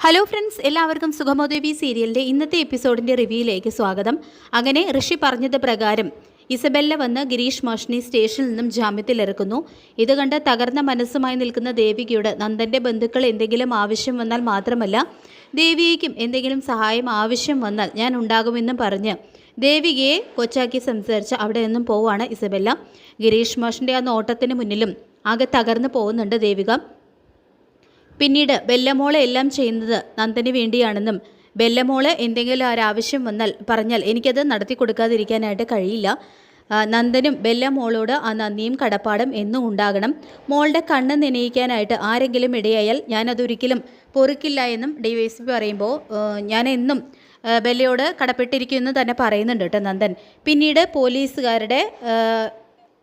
Hello friends, എല്ലാവർക്കും സുഗമോദേവി സീരിയലിൻ്റെ ഇന്നത്തെ എപ്പിസോഡിൻ്റെ റിവ്യൂയിലേക്ക് സ്വാഗതം. അങ്ങനെ ഋഷി പറഞ്ഞത് പ്രകാരം ഇസബെല്ല വന്ന് ഗിരീഷ് മാഷിനെ സ്റ്റേഷനിൽ നിന്നും ജാമ്യത്തിലിറക്കുന്നു. ഇത് കണ്ട് തകർന്ന മനസ്സുമായി നിൽക്കുന്ന ദേവികയോട് നന്ദൻ്റെ ബന്ധുക്കൾ എന്തെങ്കിലും ആവശ്യം വന്നാൽ മാത്രമല്ല, ദേവികയ്ക്കും എന്തെങ്കിലും സഹായം ആവശ്യം വന്നാൽ ഞാൻ ഉണ്ടാകുമെന്നും പറഞ്ഞ് ദേവികയെ കൊച്ചാക്കി സംസാരിച്ച് അവിടെ നിന്നും പോവുകയാണ് ഇസബെല്ല. ഗിരീഷ് മാഷിൻ്റെ ആ നോട്ടത്തിന് മുന്നിലും ആകെ തകർന്നു പോകുന്നുണ്ട് ദേവിക. പിന്നീട് ബെല്ലമോളെ എല്ലാം ചെയ്യുന്നത് നന്ദന് വേണ്ടിയാണെന്നും ബെല്ലമോള് എന്തെങ്കിലും ഒരാവശ്യം വന്നാൽ പറഞ്ഞാൽ എനിക്കത് നടത്തി കൊടുക്കാതിരിക്കാനായിട്ട് കഴിയില്ല. നന്ദനും ബെല്ലമോളോട് ആ നന്ദിയും കടപ്പാടും എന്നും ഉണ്ടാകണം. മോളുടെ കണ്ണ് നനയിക്കാനായിട്ട് ആരെങ്കിലും ഇടയായാൽ ഞാനതൊരിക്കലും പൊറുക്കില്ല എന്നും DYSP പറയുമ്പോൾ ഞാൻ എന്നും ബെല്ലയോട് കടപ്പെട്ടിരിക്കുമെന്ന് തന്നെ പറയുന്നുണ്ട് കേട്ടോ നന്ദൻ. പിന്നീട് പോലീസുകാരുടെ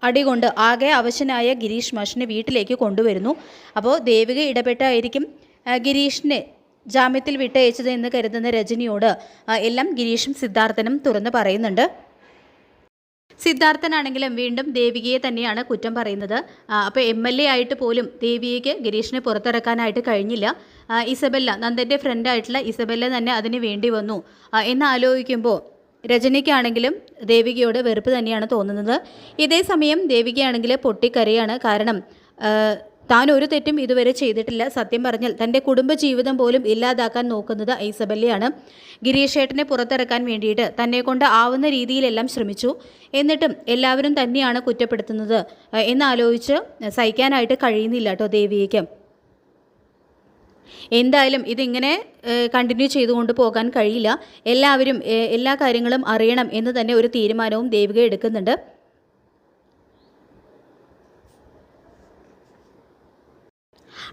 അടികൊണ്ട് ആകെ അവശനായ ഗിരീഷ് മാഷിനെ വീട്ടിലേക്ക് കൊണ്ടുവരുന്നു. അപ്പോൾ ദേവിക ഇടപെട്ടായിരിക്കും ഗിരീഷിനെ ജാമ്യത്തിൽ വിട്ടയച്ചത് എന്ന് കരുതുന്ന രജനിയോട് എല്ലാം ഗിരീഷും സിദ്ധാർത്ഥനും തുറന്ന് പറയുന്നുണ്ട്. സിദ്ധാർത്ഥനാണെങ്കിലും വീണ്ടും ദേവികയെ തന്നെയാണ് കുറ്റം പറയുന്നത്. അപ്പോൾ MLA ആയിട്ട് പോലും ദേവികയ്ക്ക് ഗിരീഷിനെ പുറത്തിറക്കാനായിട്ട് കഴിഞ്ഞില്ല. ഇസബെല്ല, നന്ദൻ്റെ ഫ്രണ്ടായിട്ടുള്ള ഇസബെല്ല തന്നെ അതിന് വേണ്ടി വന്നു എന്നാലോചിക്കുമ്പോൾ രജനിക്കാണെങ്കിലും ദേവികയോട് വെറുപ്പ് തന്നെയാണ് തോന്നുന്നത്. ഇതേ സമയം ദേവികയാണെങ്കിൽ പൊട്ടിക്കരയാണ്. കാരണം താൻ ഒരു തെറ്റും ഇതുവരെ ചെയ്തിട്ടില്ല. സത്യം പറഞ്ഞാൽ തൻ്റെ കുടുംബജീവിതം പോലും ഇല്ലാതാക്കാൻ നോക്കുന്നത് ഇസബെല്ലയാണ്. ഗിരീഷേട്ടനെ പുറത്തിറക്കാൻ വേണ്ടിയിട്ട് തന്നെ കൊണ്ട് ആവുന്ന രീതിയിലെല്ലാം ശ്രമിച്ചു. എന്നിട്ടും എല്ലാവരും തന്നെയാണ് കുറ്റപ്പെടുത്തുന്നത് എന്നാലോചിച്ച് സഹിക്കാനായിട്ട് കഴിയുന്നില്ല കേട്ടോ ദേവികയ്ക്ക്. എന്തായാലും ഇതിങ്ങനെ കണ്ടിന്യൂ ചെയ്തുകൊണ്ട് പോകാൻ കഴിയില്ല. എല്ലാവരും എല്ലാ കാര്യങ്ങളും അറിയണം എന്ന് തന്നെ ഒരു തീരുമാനവും ദേവിക എടുക്കുന്നുണ്ട്.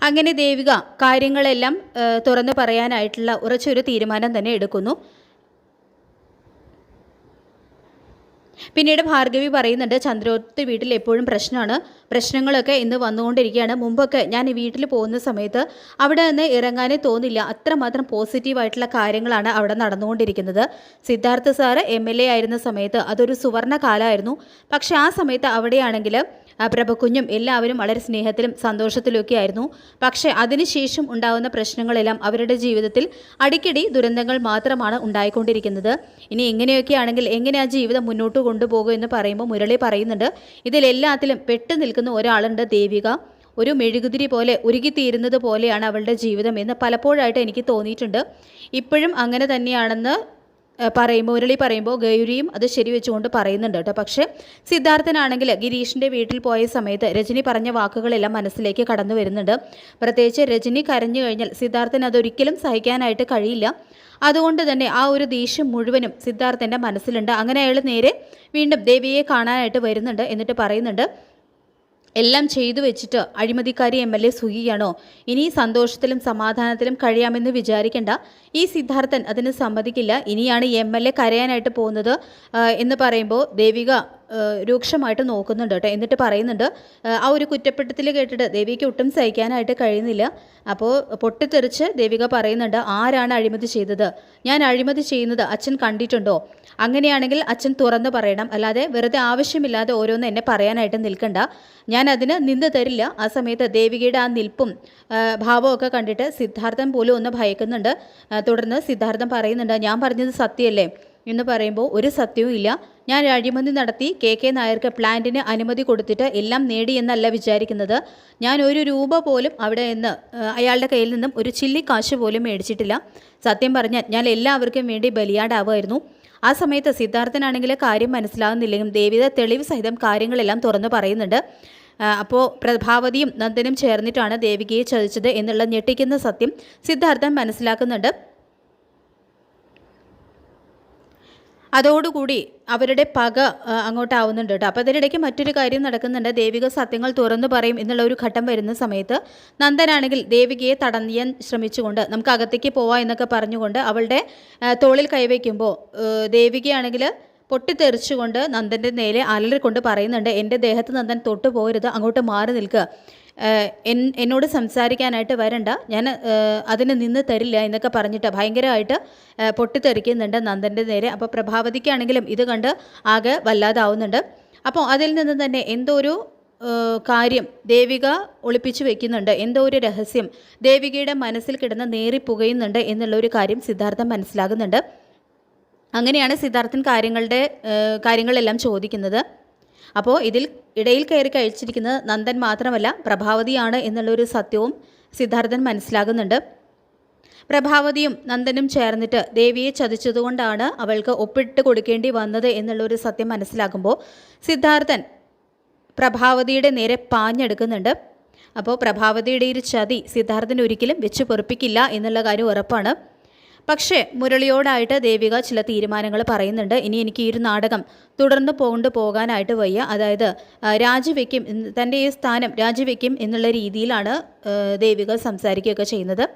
അങ്ങനെ ദേവിക കാര്യങ്ങളെല്ലാം തുറന്നു പറയാനായിട്ടുള്ള ഉറച്ചൊരു തീരുമാനം തന്നെ എടുക്കുന്നു. പിന്നീട് ഭാർഗവി പറയുന്നുണ്ട്, ചന്ദ്രോത്ത് വീട്ടിൽ എപ്പോഴും പ്രശ്നങ്ങളൊക്കെ ഇന്ന് വന്നുകൊണ്ടിരിക്കുകയാണ്. മുമ്പൊക്കെ ഞാൻ ഈ വീട്ടിൽ പോകുന്ന സമയത്ത് അവിടെ നിന്ന് ഇറങ്ങാനേ തോന്നില്ല. അത്രമാത്രം പോസിറ്റീവായിട്ടുള്ള കാര്യങ്ങളാണ് അവിടെ നടന്നുകൊണ്ടിരിക്കുന്നത്. സിദ്ധാർത്ഥ സാറ് MLA ആയിരുന്ന സമയത്ത് അതൊരു സുവർണ്ണ കാലമായിരുന്നു. പക്ഷേ ആ സമയത്ത് അവിടെയാണെങ്കിൽ പ്രഭകുഞ്ഞും എല്ലാവരും വളരെ സ്നേഹത്തിലും സന്തോഷത്തിലുമൊക്കെ ആയിരുന്നു. പക്ഷേ അതിനുശേഷം ഉണ്ടാകുന്ന പ്രശ്നങ്ങളെല്ലാം അവരുടെ ജീവിതത്തിൽ അടിക്കടി ദുരന്തങ്ങൾ മാത്രമാണ് ഉണ്ടായിക്കൊണ്ടിരിക്കുന്നത്. ഇനി ഇങ്ങനെയൊക്കെയാണെങ്കിൽ എങ്ങനെ ആ ജീവിതം മുന്നോട്ട് കൊണ്ടുപോകും എന്ന് പറയുമ്പോൾ മുരളി പറയുന്നുണ്ട്, ഇതിലെല്ലാത്തിലും പെട്ടു നിൽക്കുന്ന ഒരാളുണ്ട് ദേവിക. ഒരു മെഴുകുതിരി പോലെ ഉരുകിത്തീരുന്നത് പോലെയാണ് അവളുടെ ജീവിതം എന്ന് പലപ്പോഴായിട്ട് എനിക്ക് തോന്നിയിട്ടുണ്ട്. ഇപ്പോഴും അങ്ങനെ തന്നെയാണെന്ന് മുരളി പറയുമ്പോൾ ഗൗരിയും അത് ശരിവെച്ചുകൊണ്ട് പറയുന്നുണ്ട് കേട്ടോ. പക്ഷേ സിദ്ധാർത്ഥനാണെങ്കിൽ ഗിരീഷിൻ്റെ വീട്ടിൽ പോയ സമയത്ത് രജനി പറഞ്ഞ വാക്കുകളെല്ലാം മനസ്സിലേക്ക് കടന്നു വരുന്നുണ്ട്. പ്രത്യേകിച്ച് രജനി കരഞ്ഞു കഴിഞ്ഞാൽ സിദ്ധാർത്ഥന് അതൊരിക്കലും സഹിക്കാനായിട്ട് കഴിയില്ല. അതുകൊണ്ട് തന്നെ ആ ഒരു ദേഷ്യം മുഴുവനും സിദ്ധാർത്ഥൻ്റെ മനസ്സിലുണ്ട്. അങ്ങനെ അയാൾ നേരെ വീണ്ടും ദേവിയെ കാണാനായിട്ട് വരുന്നുണ്ട്. എന്നിട്ട് പറയുന്നുണ്ട്, എല്ലാം ചെയ്തു വെച്ചിട്ട് അഴിമതിക്കാരി MLA സുഖിയാണോ? ഇനി സന്തോഷത്തിലും സമാധാനത്തിലും കഴിയാമെന്ന് വിചാരിക്കേണ്ട. ഈ സിദ്ധാർത്ഥൻ അതിന് സമ്മതിക്കില്ല. ഇനിയാണ് MLA കരയാനായിട്ട് പോകുന്നത് എന്ന് പറയുമ്പോൾ ദേവിക രൂക്ഷമായിട്ട് നോക്കുന്നുണ്ട് കേട്ടോ. എന്നിട്ട് പറയുന്നുണ്ട്, ആ ഒരു കുറ്റപ്പെടുത്തൽ കേട്ടിട്ട് ദേവിക്ക് ഒട്ടും സഹിക്കാനായിട്ട് കഴിയുന്നില്ല. അപ്പോൾ പൊട്ടിത്തെറിച്ച് ദേവിക പറയുന്നുണ്ട്, ആരാണ് അഴിമതി ചെയ്തത്? ഞാൻ അഴിമതി ചെയ്യുന്നത് അച്ഛൻ കണ്ടിട്ടുണ്ടോ? അങ്ങനെയാണെങ്കിൽ അച്ഛൻ തുറന്നു പറയണം, അല്ലാതെ വെറുതെ ആവശ്യമില്ലാതെ ഓരോന്ന് എന്നെ പറയാനായിട്ട് നിൽക്കണ്ട. ഞാൻ അതിന് നിന്ന് തരില്ല. ആ സമയത്ത് ദേവികയുടെ ആ നിൽപ്പും ഭാവമൊക്കെ കണ്ടിട്ട് സിദ്ധാർത്ഥൻ പോലും ഒന്ന് ഭയക്കുന്നുണ്ട്. തുടർന്ന് സിദ്ധാർത്ഥൻ പറയുന്നുണ്ട്, ഞാൻ പറഞ്ഞത് സത്യമല്ലേ എന്ന് പറയുമ്പോൾ ഒരു സത്യവും ഇല്ല. ഞാൻ അഴിമതി നടത്തി KK നായർക്ക് പ്ലാന്റിന് അനുമതി കൊടുത്തിട്ട് എല്ലാം നേടിയെന്നല്ല വിചാരിക്കുന്നത്. ഞാൻ ഒരു രൂപ പോലും അവിടെ നിന്ന് അയാളുടെ കയ്യിൽ നിന്നും ഒരു ചില്ലി കാശ് പോലും മേടിച്ചിട്ടില്ല. സത്യം പറഞ്ഞാൽ ഞാൻ എല്ലാവർക്കും വേണ്ടി ബലിയാടാവുമായിരുന്നു. ആ സമയത്ത് സിദ്ധാർത്ഥനാണെങ്കിൽ കാര്യം മനസ്സിലാകുന്നില്ലെങ്കിലും ദേവിക തെളിവ് സഹിതം കാര്യങ്ങളെല്ലാം തുറന്നു പറയുന്നുണ്ട്. അപ്പോൾ പ്രഭാവതിയും നന്ദനും ചേർന്നിട്ടാണ് ദേവികയെ ചതിച്ചത് എന്നുള്ള ഞെട്ടിക്കുന്ന സത്യം സിദ്ധാർത്ഥൻ മനസ്സിലാക്കുന്നുണ്ട്. അതോടുകൂടി അവരുടെ പക അങ്ങോട്ടാവുന്നുണ്ട് കേട്ടോ. അപ്പോൾ അതിനിടയ്ക്ക് മറ്റൊരു കാര്യം നടക്കുന്നുണ്ട്. ദേവിക സത്യങ്ങൾ തുറന്നു പറയും എന്നുള്ള ഒരു ഘട്ടം വരുന്ന സമയത്ത് നന്ദനാണെങ്കിൽ ദേവികയെ തടയാൻ ശ്രമിച്ചുകൊണ്ട് നമുക്ക് അകത്തേക്ക് പോവാം എന്നൊക്കെ പറഞ്ഞുകൊണ്ട് അവളുടെ തോളിൽ കൈവയ്ക്കുമ്പോൾ ദേവികയാണെങ്കിൽ പൊട്ടിത്തെറിച്ചുകൊണ്ട് നന്ദൻ്റെ നേരെ അലറിക്കൊണ്ട് പറയുന്നുണ്ട്, എൻ്റെ ദേഹത്ത് നന്ദൻ തൊട്ടു പോകരുത്, അങ്ങോട്ട് മാറി നിൽക്കുക, എന്നോട് സംസാരിക്കാനായിട്ട് വരണ്ട, ഞാൻ അതിന് നിന്ന് തരില്ല എന്നൊക്കെ പറഞ്ഞിട്ട് ഭയങ്കരമായിട്ട് പൊട്ടിത്തെറിക്കുന്നുണ്ട് നന്ദൻ്റെ നേരെ. അപ്പോൾ പ്രഭാവതിക്കാണെങ്കിലും ഇത് കണ്ട് ആകെ വല്ലാതാവുന്നുണ്ട്. അപ്പോൾ അതിൽ നിന്ന് തന്നെ എന്തോ ഒരു കാര്യം ദേവിക ഒളിപ്പിച്ചു വെക്കുന്നുണ്ട്, എന്തോ ഒരു രഹസ്യം ദേവികയുടെ മനസ്സിൽ കിടന്ന് നേറിപ്പുകയുന്നുണ്ട് എന്നുള്ളൊരു കാര്യം സിദ്ധാർത്ഥൻ മനസ്സിലാകുന്നുണ്ട്. അങ്ങനെയാണ് സിദ്ധാർത്ഥൻ കാര്യങ്ങളെല്ലാം ചോദിക്കുന്നത്. അപ്പോൾ ഇതിൽ ഇടയിൽ കയറി കഴിച്ചിരിക്കുന്നത് നന്ദൻ മാത്രമല്ല പ്രഭാവതിയാണ് എന്നുള്ളൊരു സത്യവും സിദ്ധാർത്ഥൻ മനസ്സിലാകുന്നുണ്ട്. പ്രഭാവതിയും നന്ദനും ചേർന്നിട്ട് ദേവിയെ ചതിച്ചതുകൊണ്ടാണ് അവൾക്ക് ഒപ്പിട്ട് കൊടുക്കേണ്ടി വന്നത് എന്നുള്ളൊരു സത്യം മനസ്സിലാക്കുമ്പോൾ സിദ്ധാർത്ഥൻ പ്രഭാവതിയുടെ നേരെ പാഞ്ഞെടുക്കുന്നുണ്ട്. അപ്പോൾ പ്രഭാവതിയുടെ ഒരു ചതി സിദ്ധാർത്ഥൻ ഒരിക്കലും വെച്ച് പൊറുപ്പിക്കില്ല എന്നുള്ള കാര്യം ഉറപ്പാണ്. പക്ഷേ മുരളിയോടായിട്ട് ദേവിക ചില തീരുമാനങ്ങൾ പറയുന്നുണ്ട്. ഇനി എനിക്ക് ഈ ഒരു നാടകം തുടർന്ന് പോകാനായിട്ട് വയ്യ, അതായത് രാജിവെക്കും, തൻ്റെ ഈ സ്ഥാനം രാജിവെക്കും എന്നുള്ള രീതിയിലാണ് ദേവിക സംസാരിക്കുകയൊക്കെ ചെയ്യുന്നത്.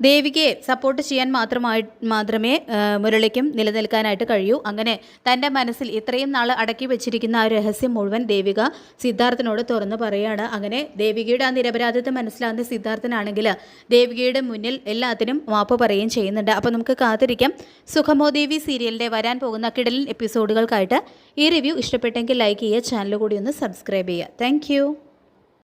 ദേവികയെ സപ്പോർട്ട് ചെയ്യാൻ മാത്രമേ മുരളിക്കും നിലനിൽക്കാനായിട്ട് കഴിയൂ. അങ്ങനെ തൻ്റെ മനസ്സിൽ ഇത്രയും നാൾ അടക്കി വെച്ചിരിക്കുന്ന ആ രഹസ്യം മുഴുവൻ ദേവിക സിദ്ധാർത്ഥനോട് തുറന്നു പറയുകയാണ്. അങ്ങനെ ദേവികയുടെ ആ നിരപരാധിത്വം മനസ്സിലാകുന്ന സിദ്ധാർത്ഥനാണെങ്കിൽ ദേവികയുടെ മുന്നിൽ എല്ലാത്തിനും മാപ്പ് പറയുകയും ചെയ്യുന്നുണ്ട്. അപ്പോൾ നമുക്ക് കാത്തിരിക്കാം സുഖമോ ദേവി സീരിയലിൻ്റെ വരാൻ പോകുന്ന കിടലൻ എപ്പിസോഡുകൾക്കായിട്ട്. ഈ റിവ്യൂ ഇഷ്ടപ്പെട്ടെങ്കിൽ ലൈക്ക് ചെയ്യുക, ചാനൽ കൂടി ഒന്ന് സബ്സ്ക്രൈബ് ചെയ്യുക. താങ്ക്